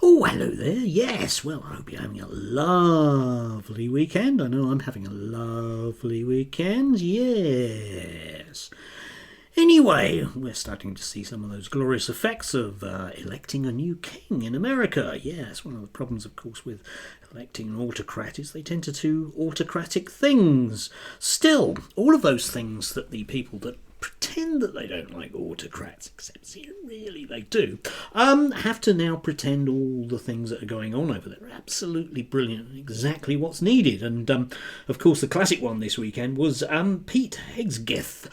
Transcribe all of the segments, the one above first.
Oh, hello there. Yes, well, I hope you're having a lovely weekend. I know I'm having a lovely weekend. Yes. Anyway, we're starting to see some of those glorious effects of electing a new king in America. Yes, one of the problems, of course, with electing an autocrat is they tend to do autocratic things. Still, all of those things that the people that pretend that they don't like autocrats, except really they do, have to now pretend all the things that are going on over there are absolutely brilliant and exactly what's needed. And of course, the classic one this weekend was Pete Hegseth,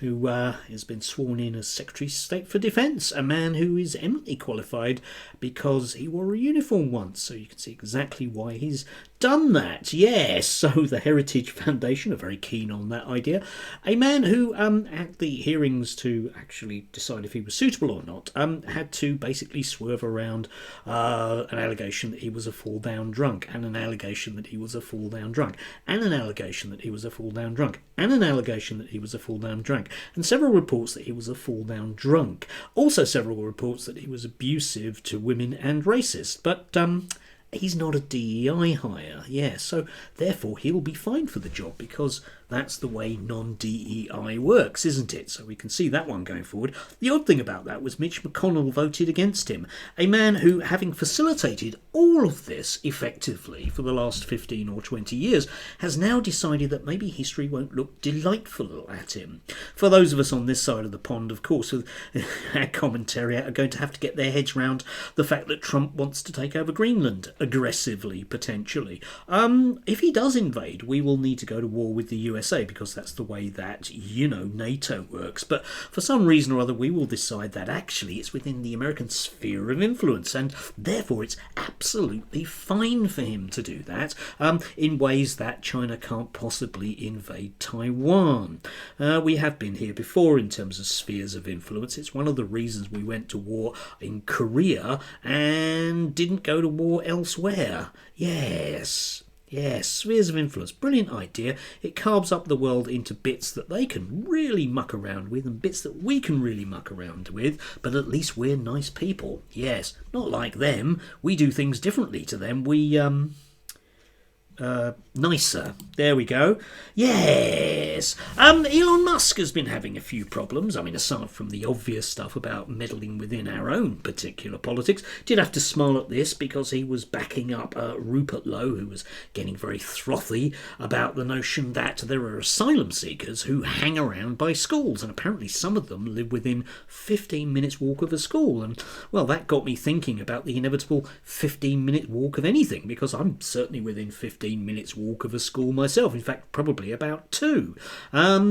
who has been sworn in as Secretary of State for Defence, a man who is eminently qualified because he wore a uniform once, so you can see exactly why he's done that. Yes, so the Heritage Foundation are very keen on that idea. A man who, at the hearings to actually decide if he was suitable or not, had to basically swerve around an allegation that he was a fall-down drunk, and an allegation that he was a fall-down drunk, and an allegation that he was a fall-down drunk, and an allegation that he was a fall-down drunk, and several reports that he was a fall-down drunk. Also several reports that he was abusive to women and racist. But he's not a DEI hire, so therefore he'll be fine for the job because that's the way non-DEI works, isn't it? So we can see that one going forward. The odd thing about that was Mitch McConnell voted against him, a man who, having facilitated all of this effectively for the last 15 or 20 years, has now decided that maybe history won't look delightful at him. For those of us on this side of the pond, of course, with our commentary, are going to have to get their heads round the fact that Trump wants to take over Greenland aggressively, potentially. If he does invade, we will need to go to war with the USA because that's the way that, NATO works. But for some reason or other, we will decide that actually it's within the American sphere of influence, and therefore it's absolutely fine for him to do that in ways that China can't possibly invade Taiwan. We have been here before in terms of spheres of influence. It's one of the reasons we went to war in Korea and didn't go to war elsewhere. Yes, spheres of influence. Brilliant idea. It carves up the world into bits that they can really muck around with and bits that we can really muck around with, but at least we're nice people. Yes, not like them. We do things differently to them. We, nicer. There we go. Yes. Elon Musk has been having a few problems. I mean, aside from the obvious stuff about meddling within our own particular politics, did have to smile at this because he was backing up Rupert Lowe, who was getting very frothy about the notion that there are asylum seekers who hang around by schools, and apparently some of them live within 15 minutes walk of a school. And, well, that got me thinking about the inevitable 15-minute walk of anything, because I'm certainly within 15 minutes walk of a school myself. In fact, probably about 2.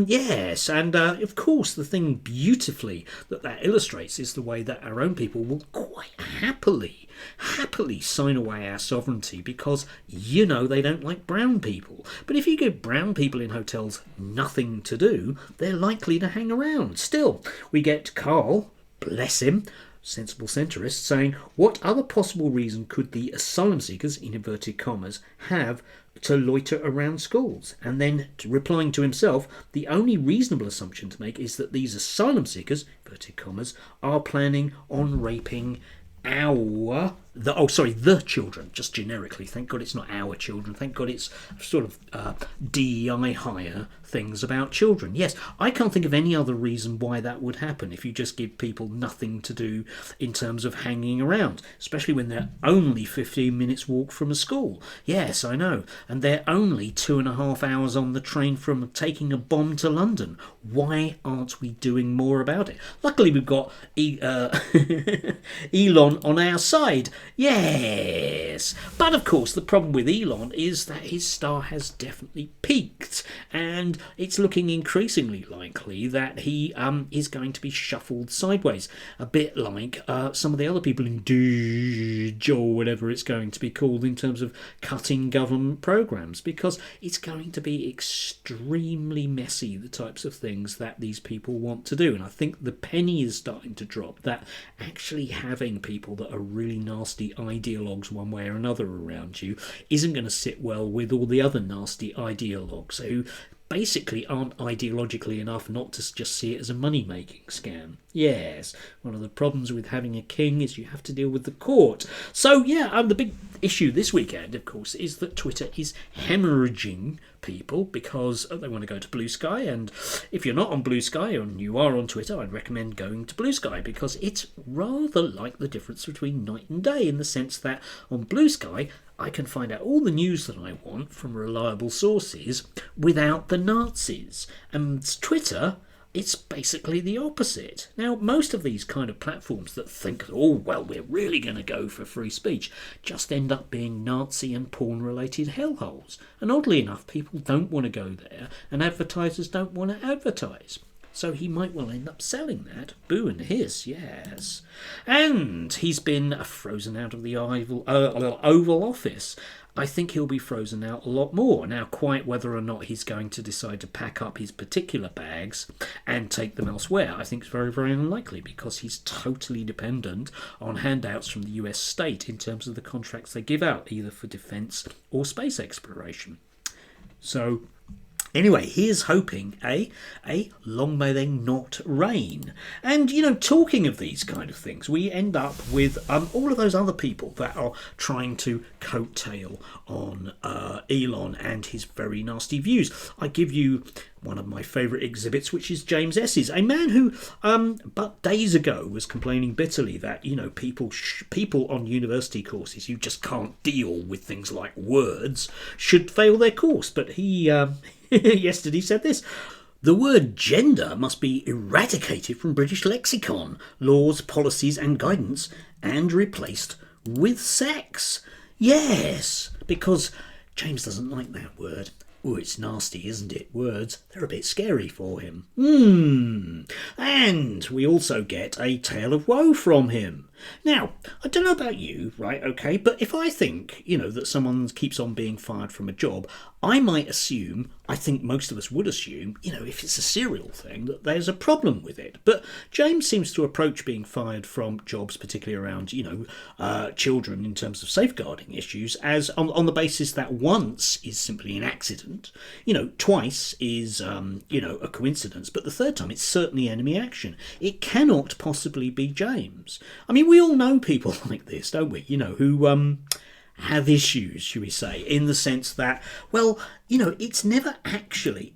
Yes, and of course the thing beautifully that illustrates is the way that our own people will quite happily sign away our sovereignty because they don't like brown people. But if you give brown people in hotels nothing to do, they're likely to hang around. Still, we get Carl, bless him, sensible centrist, saying, what other possible reason could the asylum seekers, in inverted commas, have to loiter around schools? And then, replying to himself, the only reasonable assumption to make is that these asylum seekers, inverted commas, are planning on raping the children, just generically. Thank God it's not our children. Thank God it's sort of DEI hire things about children. Yes, I can't think of any other reason why that would happen if you just give people nothing to do in terms of hanging around, especially when they're only 15 minutes walk from a school. Yes, I know. And they're only 2.5 hours on the train from taking a bomb to London. Why aren't we doing more about it? Luckily, we've got Elon on our side. Yes. But of course, the problem with Elon is that his star has definitely peaked, and it's looking increasingly likely that he is going to be shuffled sideways, a bit like some of the other people in DOGE or whatever it's going to be called in terms of cutting government programs, because it's going to be extremely messy, the types of things that these people want to do. And I think the penny is starting to drop that actually having people that are really nasty ideologues one way or another around you isn't going to sit well with all the other nasty ideologues who basically aren't ideologically enough not to just see it as a money-making scam. Yes, one of the problems with having a king is you have to deal with the court. So yeah, the big issue this weekend, of course, is that Twitter is hemorrhaging people because they want to go to Blue Sky, and if you're not on Blue Sky and you are on Twitter, I'd recommend going to Blue Sky because it's rather like the difference between night and day in the sense that on Blue Sky I can find out all the news that I want from reliable sources without the Nazis. And Twitter, it's basically the opposite. Now, most of these kind of platforms that think, oh, well, we're really going to go for free speech, just end up being Nazi and porn-related hellholes. And oddly enough, people don't want to go there, and advertisers don't want to advertise. So he might well end up selling that. Boo and hiss, yes. And he's been frozen out of the Oval Office. I think he'll be frozen out a lot more. Now, quite whether or not he's going to decide to pack up his particular bags and take them elsewhere, I think is very, very unlikely because he's totally dependent on handouts from the US state in terms of the contracts they give out, either for defence or space exploration. So anyway, here's hoping a long may they not rain. And, talking of these kind of things, we end up with all of those other people that are trying to coattail on Elon and his very nasty views. I give you one of my favourite exhibits, which is James S's, a man who, but days ago, was complaining bitterly that, people on university courses who just can't deal with things like words should fail their course. But he yesterday said this: the word gender must be eradicated from British lexicon, laws, policies and guidance and replaced with sex. Yes, because James doesn't like that word. Oh, it's nasty, isn't it? Words, they're a bit scary for him. And we also get a tale of woe from him. Now, I don't know about you, right, okay, but if I think, that someone keeps on being fired from a job, I might assume, I think most of us would assume, if it's a serial thing, that there's a problem with it. But James seems to approach being fired from jobs, particularly around, children in terms of safeguarding issues, as on the basis that once is simply an accident, twice is, a coincidence, but the third time it's certainly enemy action. It cannot possibly be James. I mean, we all know people like this, don't we? Who have issues, shall we say, in the sense that, well, it's never actually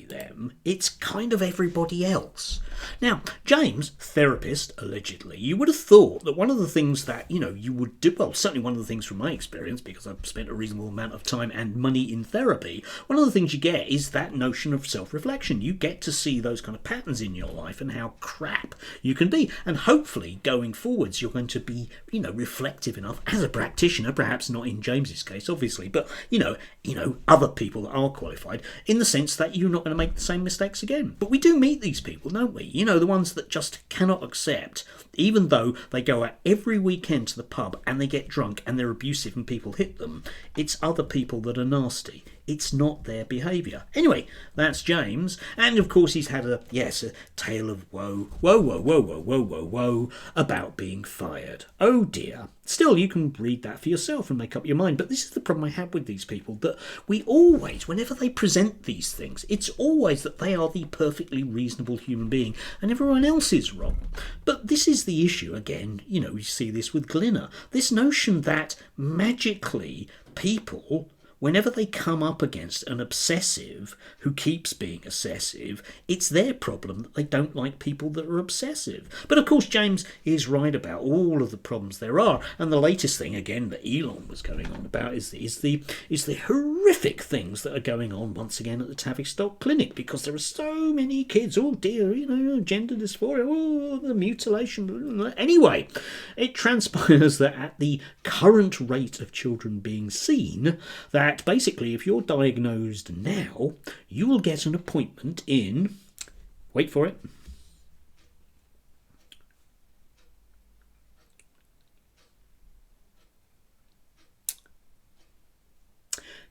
them. It's kind of everybody else. Now, James, therapist, allegedly, you would have thought that one of the things that, you would do, well, certainly one of the things from my experience, because I've spent a reasonable amount of time and money in therapy, one of the things you get is that notion of self-reflection. You get to see those kind of patterns in your life and how crap you can be. And hopefully, going forwards, you're going to be, reflective enough as a practitioner, perhaps not in James's case, obviously, but, other people that are qualified, in the sense that you're not going to make the same mistakes again. But we do meet these people, don't we? The ones that just cannot accept, even though they go out every weekend to the pub and they get drunk and they're abusive and people hit them, it's other people that are nasty. It's not their behaviour. Anyway, that's James. And of course he's had a tale of woe about being fired. Oh dear. Still, you can read that for yourself and make up your mind. But this is the problem I have with these people, that we always, whenever they present these things, it's always that they are the perfectly reasonable human being and everyone else is wrong. But this is the issue, again, you see this with Glinner. This notion that magically people, whenever they come up against an obsessive who keeps being obsessive, it's their problem that they don't like people that are obsessive. But of course, James is right about all of the problems there are. And the latest thing, again, that Elon was going on about is the horrific things that are going on once again at the Tavistock Clinic, because there are so many kids, oh dear, gender dysphoria, oh, the mutilation. Anyway, it transpires that at the current rate of children being seen, that basically if you're diagnosed now, you will get an appointment in, wait for it,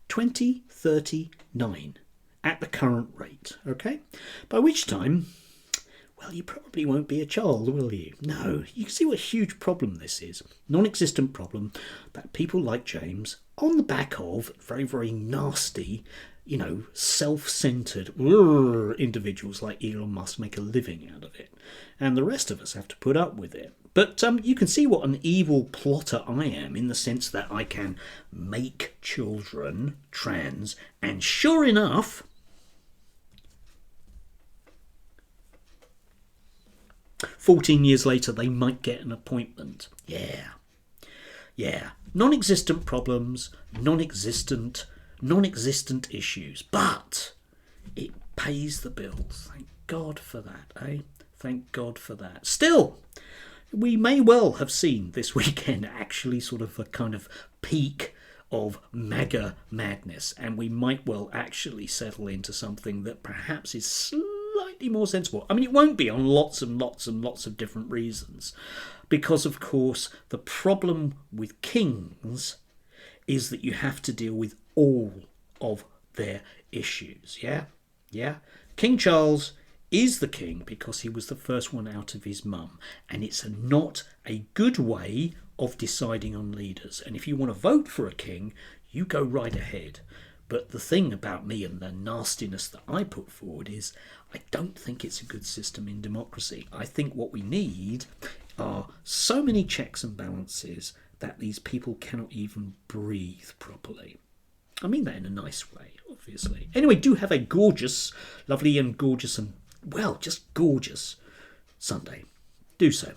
2039 at the current rate, okay? By which time, well, you probably won't be a child, will you? No, you can see what a huge problem this is. Non-existent problem that people like James on the back of very, very nasty, self-centered individuals like Elon Musk make a living out of it. And the rest of us have to put up with it. But you can see what an evil plotter I am, in the sense that I can make children trans, and sure enough, 14 years later they might get an appointment. Yeah. Non-existent problems, non-existent issues, but it pays the bills. Thank God for that, eh? Thank God for that. Still, we may well have seen this weekend actually sort of a kind of peak of MAGA madness, and we might well actually settle into something that perhaps is slightly more sensible. I mean, it won't be on lots and lots and lots of different reasons, because of course the problem with kings is that you have to deal with all of their issues. Yeah. King Charles is the king because he was the first one out of his mum, and it's not a good way of deciding on leaders. And if you want to vote for a king, you go right ahead. But the thing about me and the nastiness that I put forward is I don't think it's a good system in democracy. I think what we need are so many checks and balances that these people cannot even breathe properly. I mean that in a nice way, obviously. Anyway, do have a gorgeous, lovely and gorgeous and, well, just gorgeous Sunday. Do so.